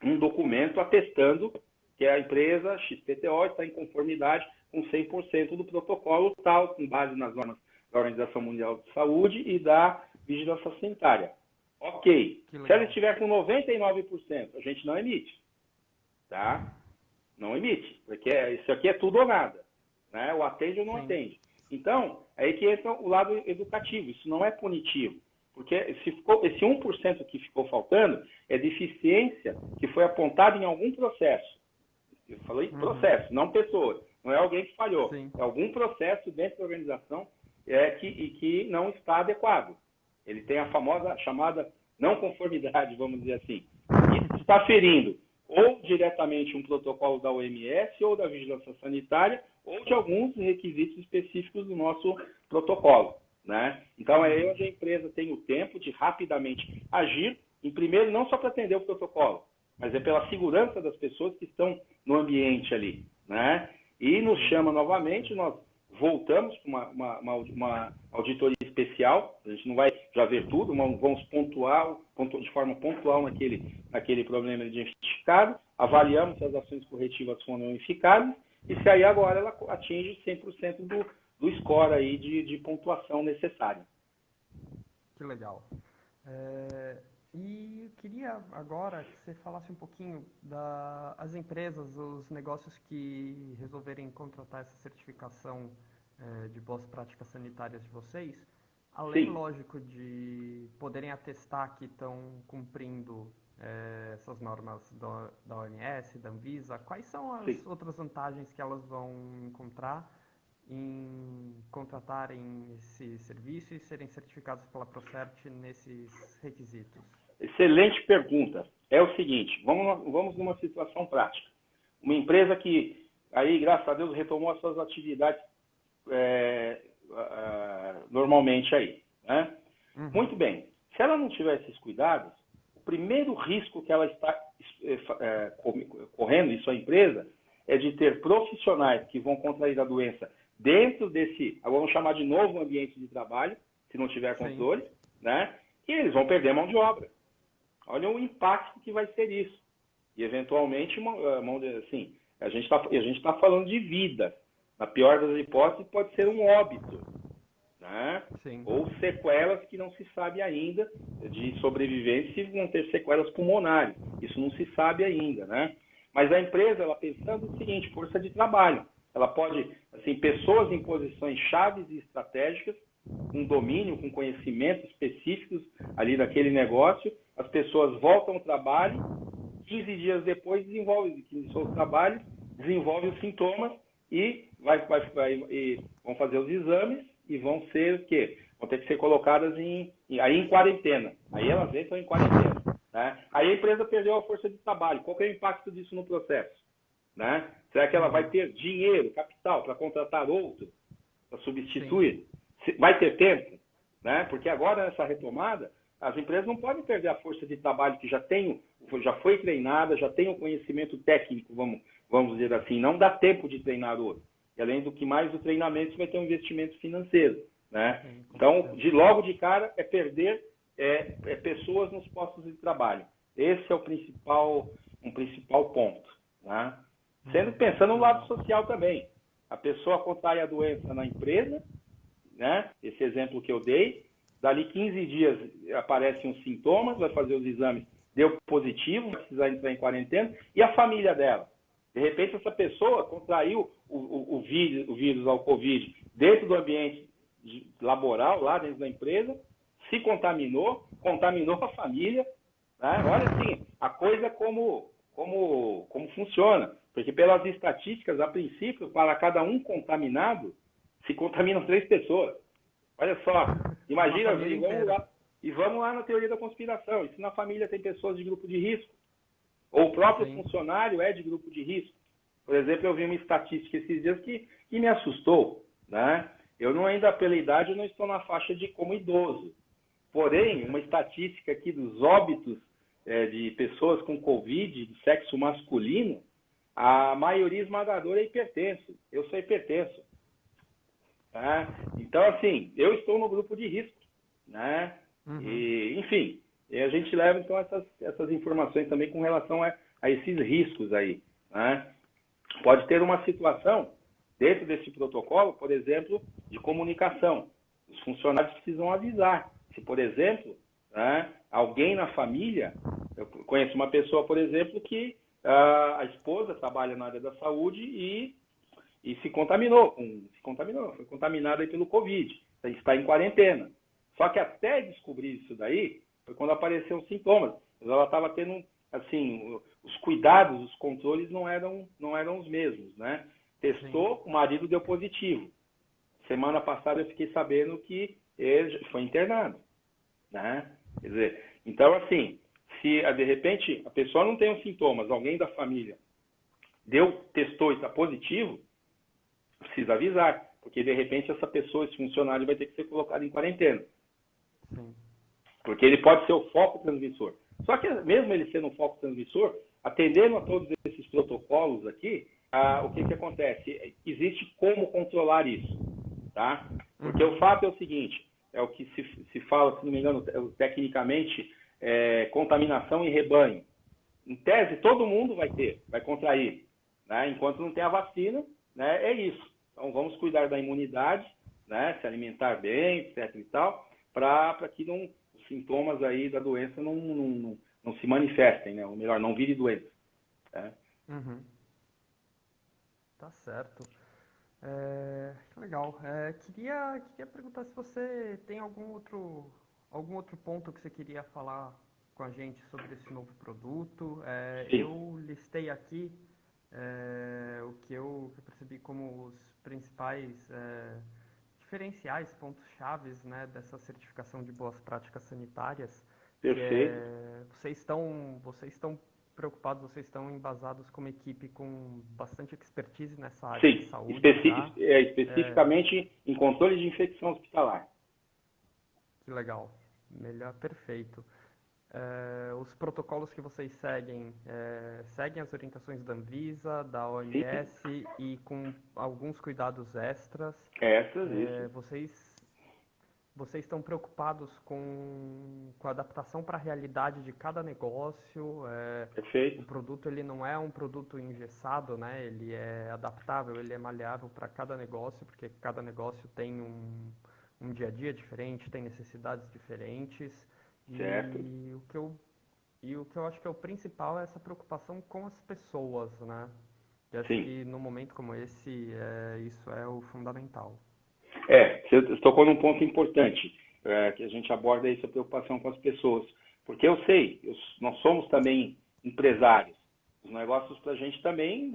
um documento atestando que a empresa XPTO está em conformidade com 100% do protocolo tal, com base nas normas da Organização Mundial de Saúde e da Vigilância Sanitária. Ok. Se ela estiver com 99%, a gente não emite. Tá? Não emite, porque isso aqui é tudo ou nada. Né? Ou atende ou não atende. Então, aí que entra o lado educativo. Isso não é punitivo. Porque esse 1% que ficou faltando é deficiência que foi apontada em algum processo. Eu falei processo, não pessoa. Não é alguém que falhou. Sim. É algum processo dentro da organização que não está adequado. Ele tem a famosa chamada não conformidade, vamos dizer assim. E está ferindo ou diretamente um protocolo da OMS ou da Vigilância Sanitária ou de alguns requisitos específicos do nosso protocolo. Né? Então, é onde a empresa tem o tempo de rapidamente agir, em primeiro, não só para atender o protocolo, mas é pela segurança das pessoas que estão no ambiente ali. Né? E nos chama novamente, nós voltamos para uma auditoria especial, a gente não vai já ver tudo, vamos pontuar de forma pontual naquele problema identificado, avaliamos se as ações corretivas foram eficazes e se aí agora ela atinge 100% do score aí de pontuação necessária. Que legal. E eu queria agora que você falasse um pouquinho das empresas, os negócios que resolverem contratar essa certificação de boas práticas sanitárias de vocês, além, Sim. lógico, de poderem atestar que estão cumprindo essas normas da OMS, da Anvisa, quais são as Sim. outras vantagens que elas vão encontrar em contratarem esse serviço e serem certificados pela Procert nesses requisitos? Excelente pergunta. É o seguinte, vamos numa situação prática. Uma empresa que, aí, graças a Deus, retomou as suas atividades normalmente aí. Né? Muito bem. Se ela não tiver esses cuidados, o primeiro risco que ela está correndo, isso a empresa, é de ter profissionais que vão contrair a doença dentro desse, vamos chamar de novo ambiente de trabalho, se não tiver controle, né? E eles vão perder mão de obra. Olha o impacto que vai ser isso. E, eventualmente, assim, a gente está falando de vida. Na pior das hipóteses, pode ser um óbito. Né? Ou sequelas que não se sabe ainda de sobrevivência e vão ter sequelas pulmonares. Isso não se sabe ainda. Né? Mas a empresa, ela pensando o seguinte, força de trabalho. Ela pode, assim, pessoas em posições chaves e estratégicas, com domínio, com conhecimentos específicos ali daquele negócio, as pessoas voltam ao trabalho, 15 dias depois desenvolvem seus trabalhos, desenvolvem os sintomas e vão fazer os exames e vão ser o quê? Vão ter que ser colocadas em quarentena. Aí elas entram em quarentena. Né? Aí a empresa perdeu a força de trabalho. Qual que é o impacto disso no processo? Né? Será que ela vai ter dinheiro, capital, para contratar outro, para substituir? Vai ter tempo? Né? Porque agora, nessa retomada, as empresas não podem perder a força de trabalho que já foi treinada, já tem o conhecimento técnico, vamos dizer assim. Não dá tempo de treinar outro. E além do que mais, o treinamento você vai ter um investimento financeiro. Né? Então, logo de cara, é perder pessoas nos postos de trabalho. Esse é um principal ponto. Né? Pensando no lado social também. A pessoa contrai a doença na empresa, né? Esse exemplo que eu dei, dali 15 dias aparecem os sintomas, vai fazer os exames, deu positivo, vai precisar entrar em quarentena, e a família dela? De repente, essa pessoa contraiu o vírus ao Covid dentro do ambiente laboral, lá dentro da empresa, se contaminou a família. Né? Olha assim, a coisa como funciona. Porque pelas estatísticas, a princípio, para cada um contaminado, se contaminam 3 pessoas. Olha só, imagina, vamos lá na teoria da conspiração. E se na família tem pessoas de grupo de risco? Ou o próprio funcionário é de grupo de risco? Por exemplo, eu vi uma estatística esses dias que me assustou. Né? Eu ainda pela idade, eu não estou na faixa de como idoso. Porém, uma estatística aqui dos óbitos de pessoas com Covid, de sexo masculino, a maioria esmagadora é hipertenso. Eu sou hipertenso. Tá? Então, assim, eu estou no grupo de risco. Né? E, enfim, a gente leva, então, essas informações também com relação a esses riscos aí. né? Pode ter uma situação dentro desse protocolo, por exemplo, de comunicação. Os funcionários precisam avisar. Se, por exemplo, né, alguém na família, eu conheço uma pessoa, por exemplo, que a esposa trabalha na área da saúde e se contaminou, foi contaminada aí pelo Covid, está em quarentena. Só que até descobrir isso daí, foi quando apareceram os sintomas. Ela estava tendo, assim, os cuidados, os controles não eram os mesmos, né? Testou, o marido deu positivo. Semana passada eu fiquei sabendo que ele foi internado, né? Quer dizer, então assim, se de repente a pessoa não tem os sintomas, alguém da família testou e está positivo, precisa avisar, porque de repente essa pessoa, esse funcionário vai ter que ser colocado em quarentena. Sim. Porque ele pode ser o foco transmissor. Só que mesmo ele sendo um foco transmissor, atendendo a todos esses protocolos aqui, o que acontece? Existe como controlar isso, tá? Porque o fato é o seguinte, é o que se fala, se não me engano, tecnicamente, contaminação em rebanho. Em tese, todo mundo vai contrair, né? Enquanto não tem a vacina, né? É isso. Então, vamos cuidar da imunidade, né? Se alimentar bem, etc e tal, para que os sintomas aí da doença não se manifestem, né? Ou melhor, não vire doença. Né? Uhum. Tá certo. Legal. Queria perguntar se você tem algum outro ponto que você queria falar com a gente sobre esse novo produto. Eu listei aqui o que eu percebi como os principais diferenciais, pontos-chaves, né, dessa certificação de boas práticas sanitárias. Perfeito. Vocês estão preocupados, vocês estão embasados como equipe com bastante expertise nessa área de saúde. Especificamente em controle de infecção hospitalar. Que legal. Melhor, perfeito. Os protocolos que vocês seguem as orientações da Anvisa, da OMS e com alguns cuidados extras. Isso. Vocês estão preocupados com a adaptação para a realidade de cada negócio. Perfeito. O produto ele não é um produto engessado, né? Ele é adaptável, ele é maleável para cada negócio, porque cada negócio tem um dia a dia diferente, tem necessidades diferentes. Certo. E o que eu acho que é o principal é essa preocupação com as pessoas, né? E acho que no momento como esse, isso é o fundamental. Você tocou num ponto importante, que a gente aborda essa preocupação com as pessoas. Porque eu sei, nós somos também empresários. Os negócios para a gente também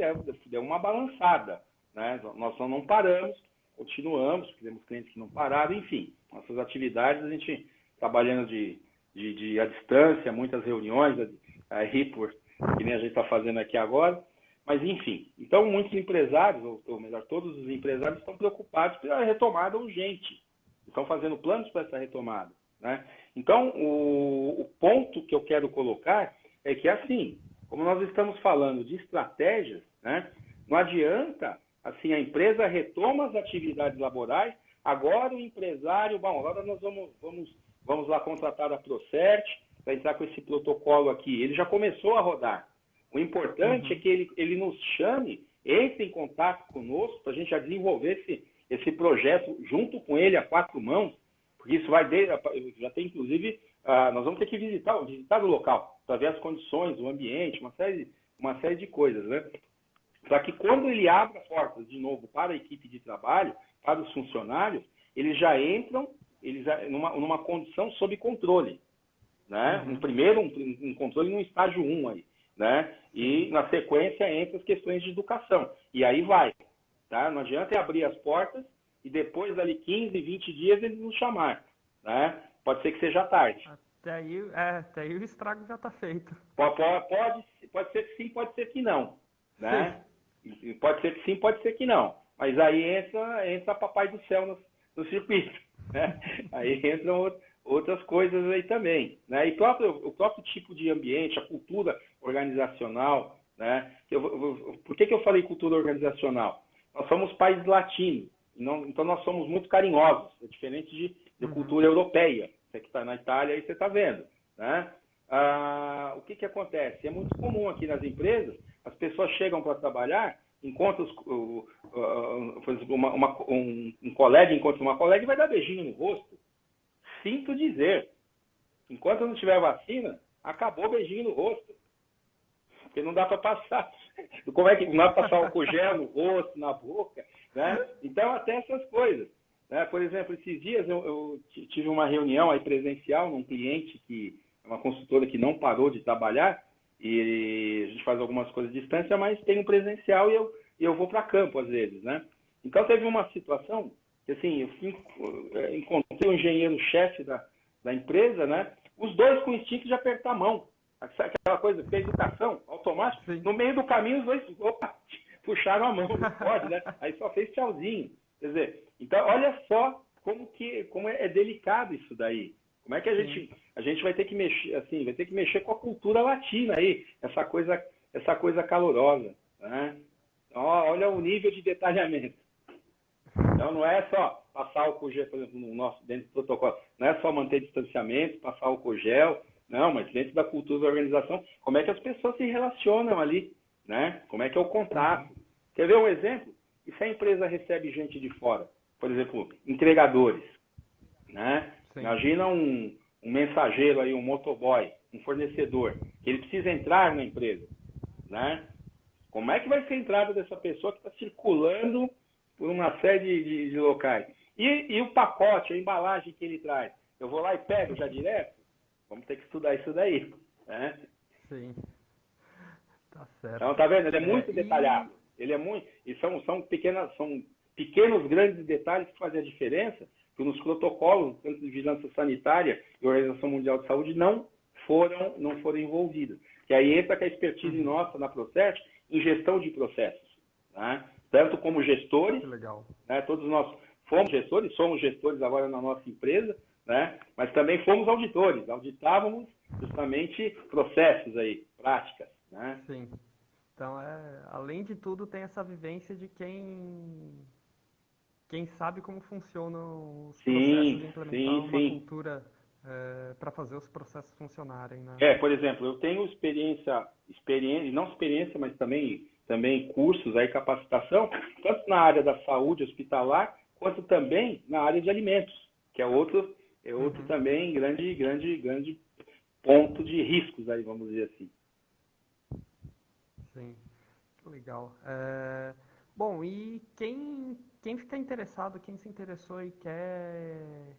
deu uma balançada, né? Nós não paramos, continuamos, temos clientes que não pararam, enfim. Nossas atividades, a gente trabalhando à distância, muitas reuniões, aí que nem a gente está fazendo aqui agora. Mas, enfim, então muitos empresários, ou melhor, todos os empresários estão preocupados pela retomada urgente. Estão fazendo planos para essa retomada, né? Então, o ponto que eu quero colocar é que, assim, como nós estamos falando de estratégias, né, não adianta, assim, a empresa retoma as atividades laborais, agora o empresário, agora nós vamos lá contratar a Procert para entrar com esse protocolo aqui. Ele já começou a rodar. O importante é que ele nos chame, entre em contato conosco, para a gente já desenvolver esse projeto junto com ele a quatro mãos, porque isso já tem inclusive, nós vamos ter que visitar o local, para ver as condições, o ambiente, uma série de coisas, né? Para que quando ele abre as portas de novo para a equipe de trabalho, para os funcionários, eles já entram numa condição sob controle, né? Primeiro um controle no estágio 1 aí. Né? E, na sequência, entra as questões de educação. E aí vai. Tá? Não adianta abrir as portas e depois, dali 15, 20 dias, eles nos chamar. Né? Pode ser que seja tarde. Até aí o estrago já está feito. Pode ser que sim, pode ser que não. Né? Pode ser que sim, pode ser que não. Mas aí entra Papai do Céu no circuito. Né? Aí entram outras coisas aí também, né? E o próprio tipo de ambiente, a cultura organizacional, né? Por que eu falei cultura organizacional? Nós somos países latinos, então nós somos muito carinhosos, é diferente de cultura europeia. Você que está na Itália, aí você está vendo, né? O que acontece? É muito comum aqui nas empresas as pessoas chegam para trabalhar, encontram, por exemplo, um colega encontra uma colega e vai dar beijinho no rosto. Sinto dizer, enquanto não tiver vacina, acabou o beijinho no rosto. Porque não dá para passar. Como é que não dá para passar álcool gel no rosto, na boca, né? Então, até essas coisas. Né? Por exemplo, esses dias eu tive uma reunião aí presencial num cliente que é uma consultora que não parou de trabalhar, e a gente faz algumas coisas à distância, mas tem um presencial e eu vou para campo às vezes, né? Então, teve uma situação que, assim, eu encontrei o engenheiro-chefe da empresa, né? Os dois com instinto de apertar a mão. Aquela coisa que é educação, automático. Sim. No meio do caminho, os dois puxaram a mão, não pode, né? Aí só fez tchauzinho. Quer dizer, então, olha só como é delicado isso daí. Como é que a gente vai ter que mexer, assim, vai ter que mexer com a cultura latina aí, essa coisa calorosa, né? Olha o nível de detalhamento. Então, não é só passar álcool gel, por exemplo, dentro do protocolo, não é só manter distanciamento, passar álcool gel, não, mas dentro da cultura da organização, como é que as pessoas se relacionam ali, né? Como é que é o contato. Quer ver um exemplo? E se a empresa recebe gente de fora? Por exemplo, entregadores, né? Sim. Imagina um mensageiro aí, um motoboy, um fornecedor, que ele precisa entrar na empresa, né? Como é que vai ser a entrada dessa pessoa que está circulando por uma série de locais? E o pacote, a embalagem que ele traz? Eu vou lá e pego já direto? Vamos ter que estudar isso daí, né? Sim. Tá certo. Então, tá vendo? Ele é muito detalhado. Ele é muito... E são pequenos, grandes detalhes que fazem a diferença, que nos protocolos, tanto de vigilância sanitária e Organização Mundial de Saúde, não foram envolvidos. Que aí entra com a expertise nossa na Procert em gestão de processos, né? Tanto como gestores, né? Todos nós fomos gestores, somos gestores agora na nossa empresa, né? Mas também fomos auditores, auditávamos justamente processos aí, práticas, né? Sim. Então, além de tudo, tem essa vivência de quem sabe como funcionam os processos e implementar uma cultura para fazer os processos funcionarem, né? Por exemplo, eu tenho não experiência, mas também cursos aí, capacitação, tanto na área da saúde hospitalar, quanto também na área de alimentos, que é outro também grande ponto de riscos aí, vamos dizer assim. Sim, que legal. Bom, e quem fica interessado, quem se interessou e quer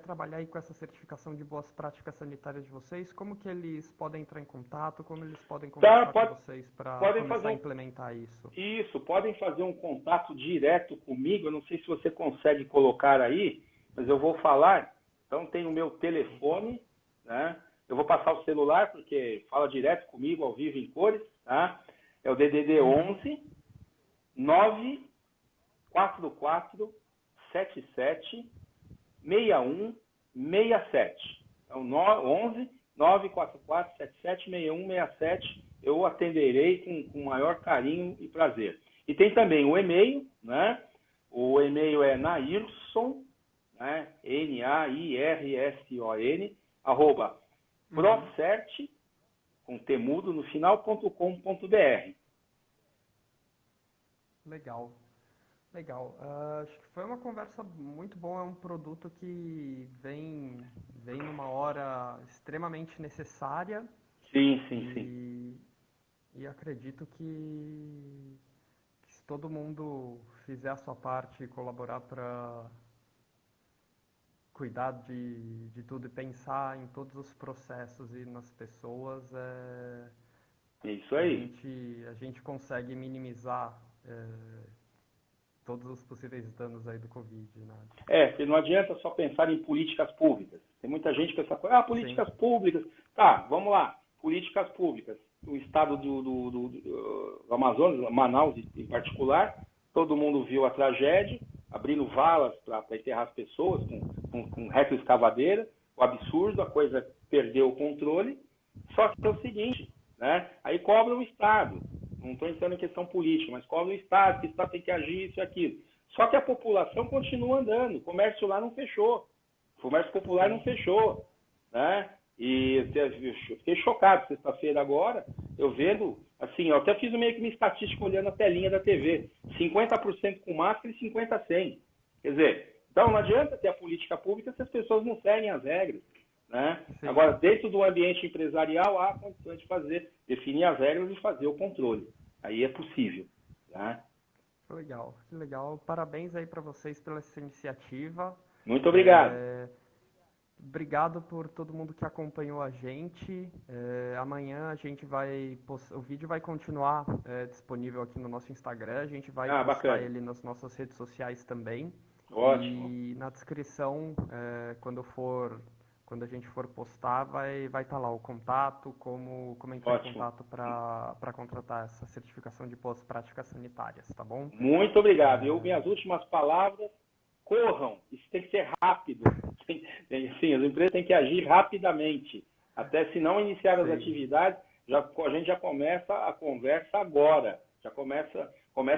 trabalhar aí com essa certificação de boas práticas sanitárias de vocês, como que eles podem entrar em contato, como eles podem conversar com vocês para começar a implementar isso? Isso, podem fazer um contato direto comigo, eu não sei se você consegue colocar aí, mas eu vou falar. Então, tem o meu telefone, né? Eu vou passar o celular, porque fala direto comigo, ao vivo, em cores, tá? É o DDD 11 944 77 6167. Então, 11 944 77 6167. Eu atenderei com maior carinho e prazer. E tem também o e-mail, né? O e-mail é nairson, né? NAIRSON, @procert, com temudo no final.com.br. Legal. Acho que foi uma conversa muito boa, é um produto que vem numa hora extremamente necessária. Sim. E acredito que se todo mundo fizer a sua parte e colaborar para cuidar de tudo e pensar em todos os processos e nas pessoas, é isso aí. A gente consegue minimizar todos os possíveis danos aí do Covid, né? Porque não adianta só pensar em políticas públicas. Tem muita gente que pensa, políticas públicas. Tá, vamos lá. Políticas públicas. O estado do Amazonas, Manaus em particular, todo mundo viu a tragédia, abrindo valas para enterrar as pessoas com retroescavadeira, o absurdo, a coisa perdeu o controle. Só que é o seguinte, né? Aí cobra o Estado. Não estou entrando em questão política, mas cobra o Estado, que o Estado tem que agir, isso e aquilo. Só que a população continua andando, o comércio lá não fechou, o comércio popular não fechou, né? E eu fiquei chocado sexta-feira agora, eu vendo, assim, eu até fiz meio que uma estatística olhando a telinha da TV, 50% com máscara e 50% sem. Quer dizer, então não adianta ter a política pública se as pessoas não seguem as regras, né? Agora, dentro do ambiente empresarial, há condições de definir as regras e fazer o controle. Aí é possível, né? Legal, que legal. Parabéns aí para vocês pela essa iniciativa. Muito obrigado. Obrigado por todo mundo que acompanhou a gente. Amanhã a gente o vídeo vai continuar disponível aqui no nosso Instagram. A gente vai postar bacana. ele nas nossas redes sociais também. Ótimo. E na descrição, quando a gente for postar, vai estar lá o contato, como entrar em contato para contratar essa certificação de boas práticas sanitárias, tá bom? Muito obrigado. Minhas últimas palavras, corram. Isso tem que ser rápido. Sim, as empresas têm que agir rapidamente. Até se não iniciar as atividades, a gente já começa a conversa agora. Já começa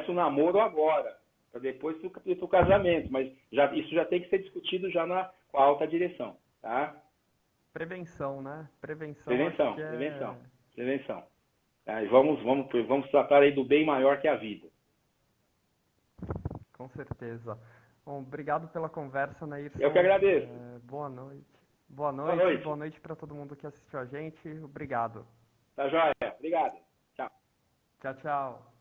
o namoro agora, para depois do casamento. Mas isso já tem que ser discutido já com a alta direção. Tá? Prevenção, né? Prevenção. E vamos tratar aí do bem maior que a vida. Com certeza. Bom, obrigado pela conversa, Nairson. Eu que agradeço. Boa noite. Boa noite para todo mundo que assistiu a gente. Obrigado. Tá joia. Obrigado. Tchau. Tchau, tchau.